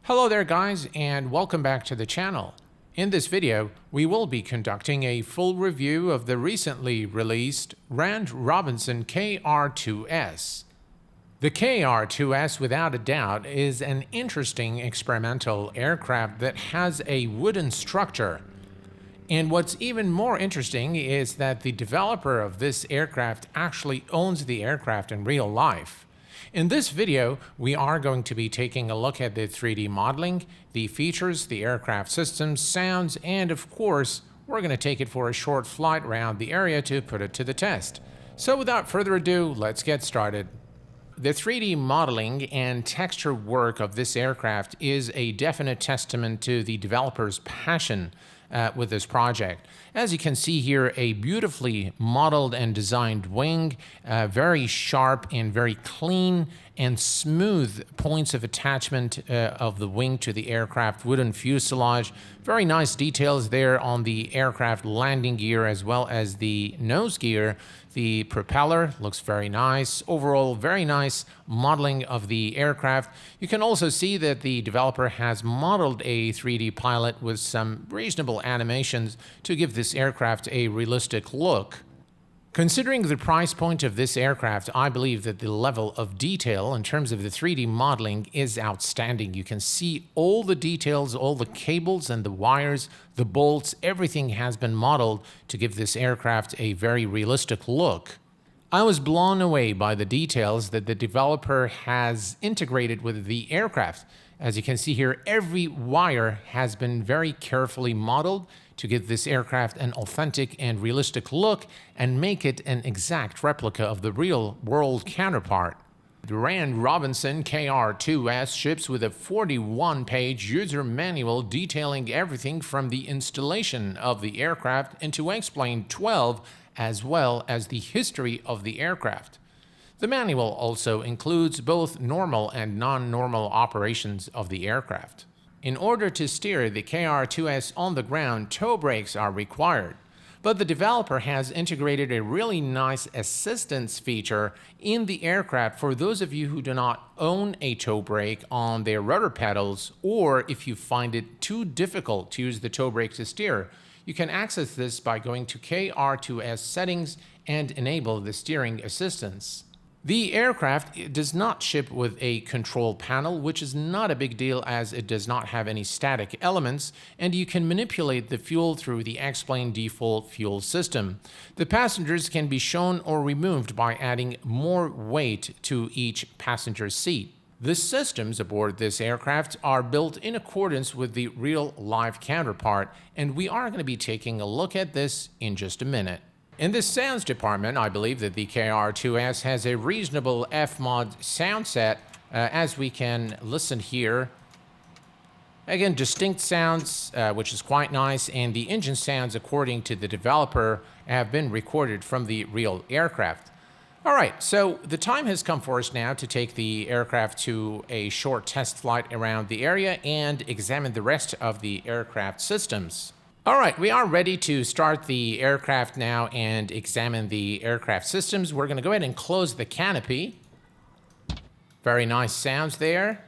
Hello there guys, and welcome back to the channel. In this video, we will be conducting a full review of the recently released Rand Robinson KR-2S. The KR-2S, without a doubt, is an interesting experimental aircraft that has a wooden structure. And what's even more interesting is that the developer of this aircraft actually owns the aircraft in real life. In this video, we are going to be taking a look at the 3D modeling, the features, the aircraft systems, sounds, and of course, we're going to take it for a short flight around the area to put it to the test. So without further ado, let's get started. The 3D modeling and texture work of this aircraft is a definite testament to the developer's passion with this project. As you can see here, a beautifully modeled and designed wing, very sharp and very clean and smooth points of attachment of the wing to the aircraft wooden fuselage. Very nice details there on the aircraft landing gear as well as the nose gear. The propeller looks very nice. Overall, very nice modeling of the aircraft. You can also see that the developer has modeled a 3D pilot with some reasonable animations to give this aircraft a realistic look. Considering the price point of this aircraft, I believe that the level of detail in terms of the 3D modeling is outstanding. You can see all the details, all the cables and the wires, the bolts, everything has been modeled to give this aircraft a very realistic look. I was blown away by the details that the developer has integrated with the aircraft. As you can see here, every wire has been very carefully modeled to give this aircraft an authentic and realistic look and make it an exact replica of the real-world counterpart. The Rand Robinson KR-2S ships with a 41-page user manual detailing everything from the installation of the aircraft into Explain 12, as well as the history of the aircraft. The manual also includes both normal and non-normal operations of the aircraft. In order to steer the KR-2S on the ground, tow brakes are required. But the developer has integrated a really nice assistance feature in the aircraft for those of you who do not own a tow brake on their rudder pedals, or if you find it too difficult to use the tow brake to steer. You can access this by going to KR-2S settings and enable the steering assistance. The aircraft does not ship with a control panel, which is not a big deal as it does not have any static elements, and you can manipulate the fuel through the Explain default fuel system. The passengers can be shown or removed by adding more weight to each passenger seat. The systems aboard this aircraft are built in accordance with the real-life counterpart, and we are going to be taking a look at this in just a minute. In the sounds department, I believe that the KR-2S has a reasonable F-mod sound set, as we can listen here. Again, distinct sounds, which is quite nice, and the engine sounds, according to the developer, have been recorded from the real aircraft. All right, so the time has come for us now to take the aircraft to a short test flight around the area and examine the rest of the aircraft systems. All right, we are ready to start the aircraft now and examine the aircraft systems. We're going to go ahead and close the canopy. Very nice sounds there.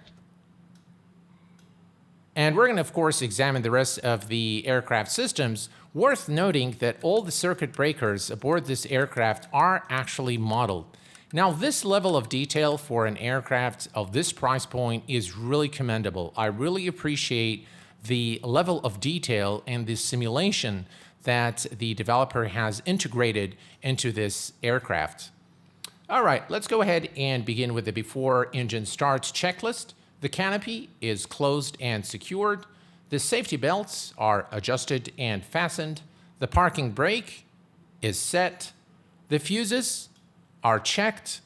And we're going to, of course, examine the rest of the aircraft systems. Worth noting that all the circuit breakers aboard this aircraft are actually modeled. Now, this level of detail for an aircraft of this price point is really commendable. I really appreciate the level of detail and the simulation that the developer has integrated into this aircraft. All right, let's go ahead and begin with the before engine starts checklist. The canopy is closed and secured. The safety belts are adjusted and fastened. The parking brake is set. The fuses are checked.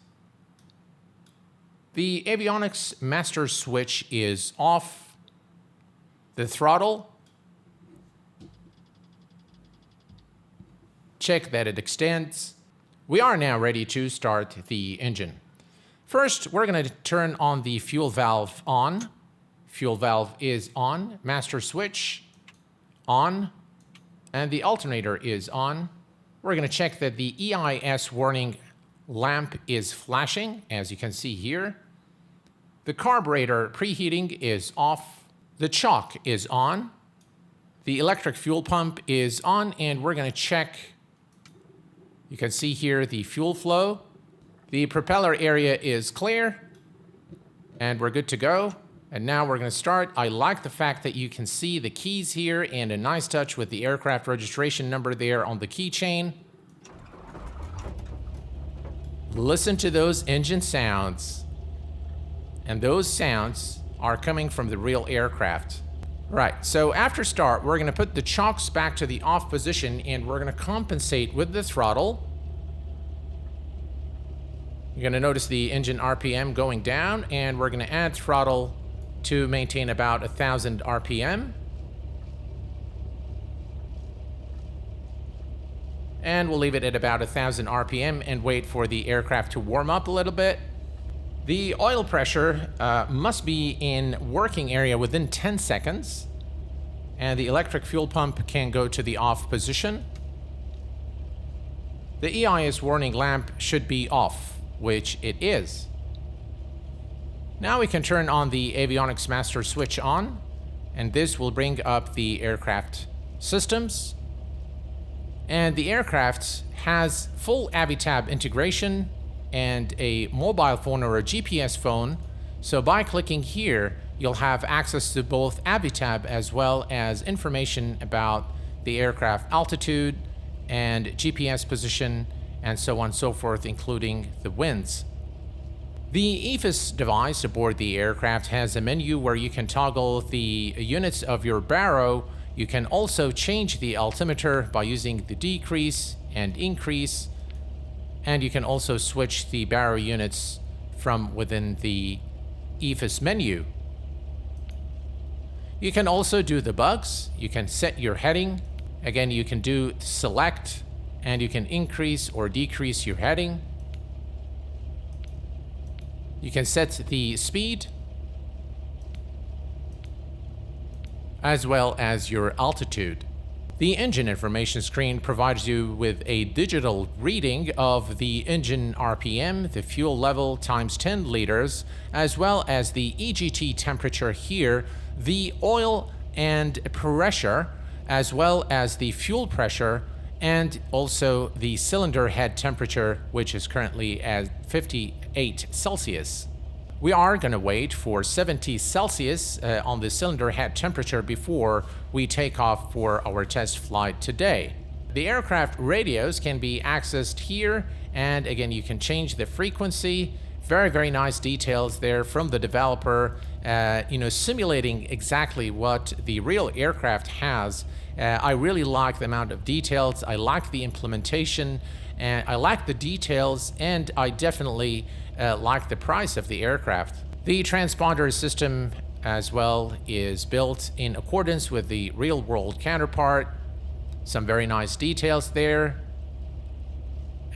The avionics master switch is off. The throttle, check that it extends. We are now ready to start the engine. First, we're going to turn on the fuel valve on. Fuel valve is on, master switch on, and the alternator is on. We're going to check that the EIS warning lamp is flashing, as you can see here. The carburetor preheating is off. The chock is on. The electric fuel pump is on, and we're going to check. You can see here the fuel flow. The propeller area is clear, and we're good to go. And now we're going to start. I like the fact that you can see the keys here and a nice touch with the aircraft registration number there on the keychain. Listen to those engine sounds. And those sounds are coming from the real aircraft. Right, so after start, we're going to put the chocks back to the off position, and we're going to compensate with the throttle. You're going to notice the engine RPM going down, and we're going to add throttle to maintain about 1,000 RPM. And we'll leave it at about 1,000 RPM and wait for the aircraft to warm up a little bit. The oil pressure must be in working area within 10 seconds. And the electric fuel pump can go to the off position. The EIS warning lamp should be off, which it is. Now we can turn on the avionics master switch on, and this will bring up the aircraft systems. And the aircraft has full AVTAB integration and a mobile phone or a GPS phone. So by clicking here, you'll have access to both AVTAB as well as information about the aircraft altitude and GPS position and so on and so forth, including the winds. The EFIS device aboard the aircraft has a menu where you can toggle the units of your baro. You can also change the altimeter by using the decrease and increase, and you can also switch the baro units from within the EFIS menu. You can also do the bugs. You can set your heading. Again, you can do select, and you can increase or decrease your heading. You can set the speed, as well as your altitude. The engine information screen provides you with a digital reading of the engine RPM, the fuel level times 10 liters, as well as the EGT temperature here, the oil and pressure, as well as the fuel pressure, and also the cylinder head temperature, which is currently at 58 Celsius. We are going to wait for 70 Celsius on the cylinder head temperature before we take off for our test flight today. The aircraft radios can be accessed here, and again, you can change the frequency. Very, very nice details there from the developer, simulating exactly what the real aircraft has. I really like the amount of details. I like the implementation, and I like the details, and I definitely like the price of the aircraft. The transponder system as well is built in accordance with the real-world counterpart. Some very nice details there.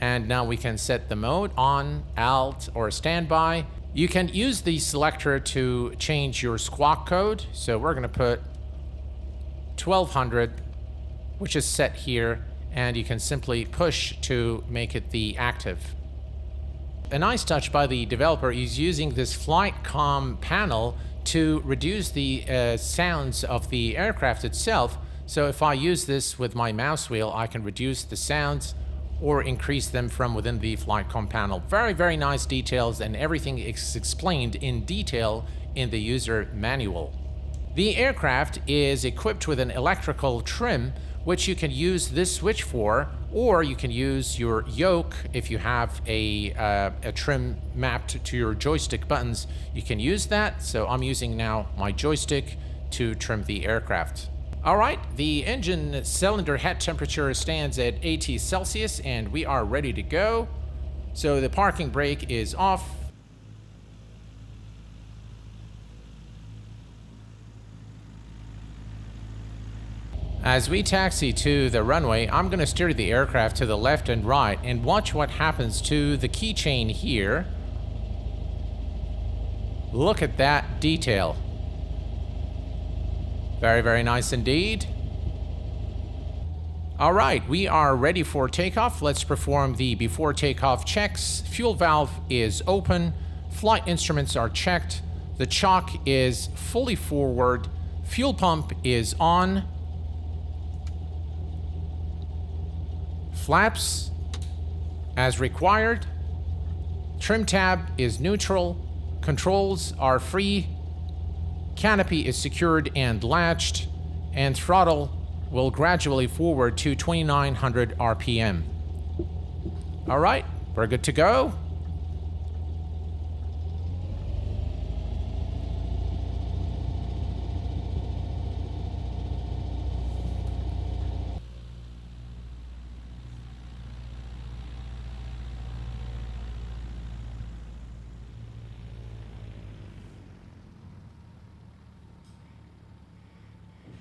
And now we can set the mode on, alt, or standby. You can use the selector to change your squawk code. So we're going to put 1200, which is set here, and you can simply push to make it the active. A nice touch by the developer is using this flight comm panel to reduce the sounds of the aircraft itself. So if I use this with my mouse wheel, I can reduce the sounds or increase them from within the flight comm panel. Very, very nice details, and everything is explained in detail in the user manual. The aircraft is equipped with an electrical trim, which you can use this switch for, or you can use your yoke if you have a trim mapped to your joystick buttons. You can use that. So I'm using now my joystick to trim the aircraft. All right, the engine cylinder head temperature stands at 80 Celsius, and we are ready to go. So the parking brake is off. As we taxi to the runway, I'm going to steer the aircraft to the left and right and watch what happens to the keychain here. Look at that detail. Very, very nice indeed. All right, we are ready for takeoff. Let's perform the before takeoff checks. Fuel valve is open. Flight instruments are checked. The chock is fully forward. Fuel pump is on. Flaps as required. Trim tab is neutral. Controls are free. Canopy is secured and latched. And throttle will gradually forward to 2900 RPM. All right, we're good to go.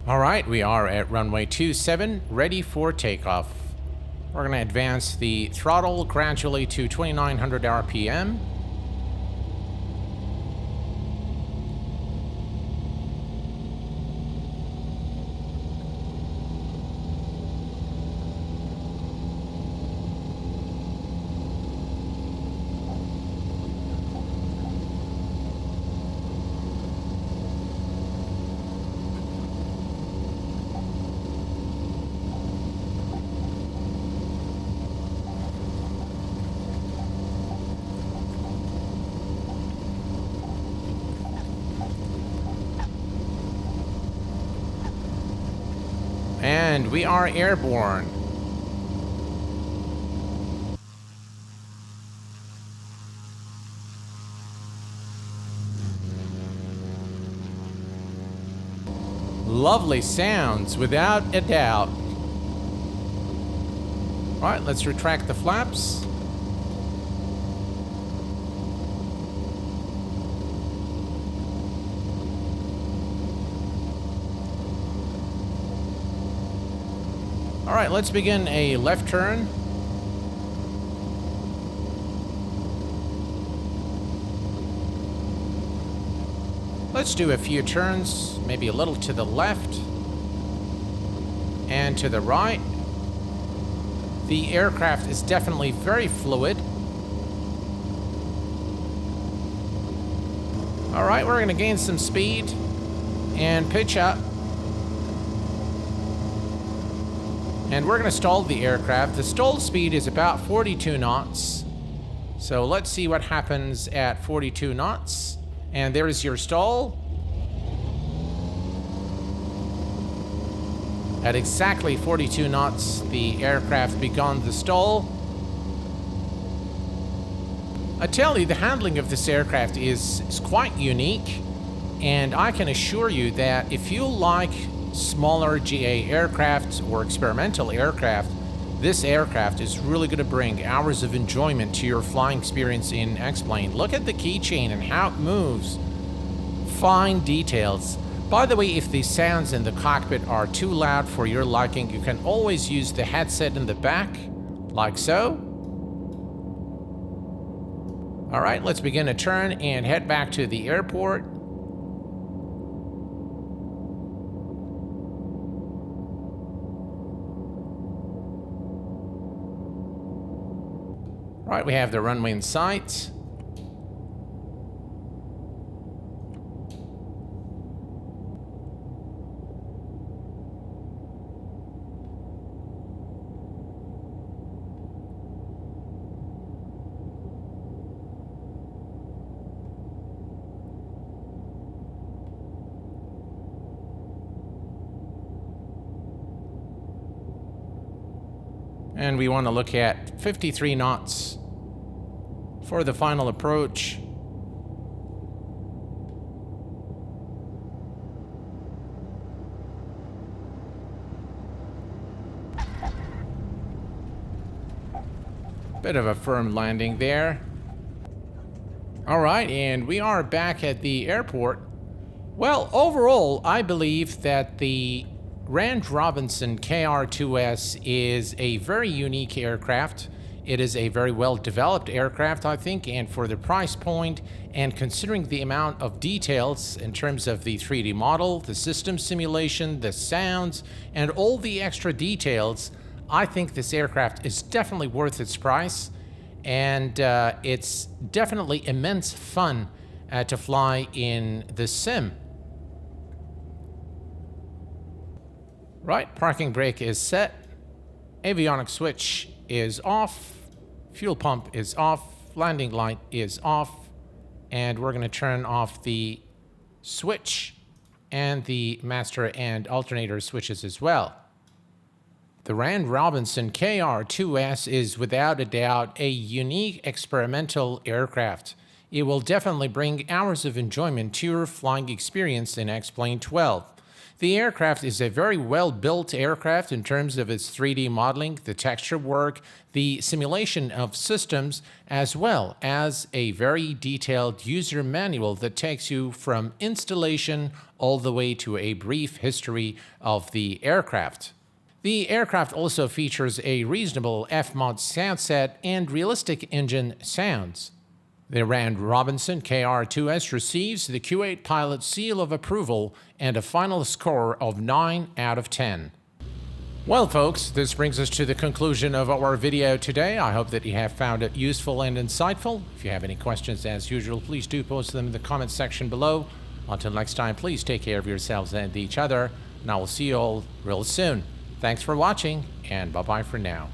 All right, we are at runway 27, ready for takeoff. We're going to advance the throttle gradually to 2900 RPM. And we are airborne. Lovely sounds, without a doubt. All right, let's retract the flaps. All right, let's begin a left turn. Let's do a few turns, maybe a little to the left and to the right. The aircraft is definitely very fluid. All right, we're going to gain some speed and pitch up. And we're going to stall the aircraft. The stall speed is about 42 knots. So let's see what happens at 42 knots. And there's your stall. At exactly 42 knots, the aircraft began the stall. I tell you, the handling of this aircraft is quite unique. And I can assure you that if you like smaller GA aircraft or experimental aircraft, this aircraft is really going to bring hours of enjoyment to your flying experience in X-Plane. Look at the keychain and how it moves. Fine details. By the way, if the sounds in the cockpit are too loud for your liking, you can always use the headset in the back, like so. All right, let's begin a turn and head back to the airport. Right, we have the runway in sight. And we want to look at 53 knots for the final approach. Bit of a firm landing there. All right, and we are back at the airport. Well, overall, I believe that the Rand Robinson KR-2S is a very unique aircraft. It is a very well-developed aircraft, I think, and for the price point, and considering the amount of details in terms of the 3D model, the system simulation, the sounds, and all the extra details, I think this aircraft is definitely worth its price, and it's definitely immense fun to fly in the sim. Right parking brake is set. Avionics switch is off. Fuel pump is off. Landing light is off. And we're going to turn off the switch and the master and alternator switches as well. The Rand Robinson KR-2S is without a doubt a unique experimental aircraft. It will definitely bring hours of enjoyment to your flying experience in X-Plane 12. The aircraft is a very well-built aircraft in terms of its 3D modeling, the texture work, the simulation of systems, as well as a very detailed user manual that takes you from installation all the way to a brief history of the aircraft. The aircraft also features a reasonable F-mod sound set and realistic engine sounds. The Rand Robinson KR-2S receives the Q8Pilot seal of approval and a final score of 9 out of 10. Well, folks, this brings us to the conclusion of our video today. I hope that you have found it useful and insightful. If you have any questions, as usual, please do post them in the comments section below. Until next time, please take care of yourselves and each other, and I will see you all real soon. Thanks for watching, and bye-bye for now.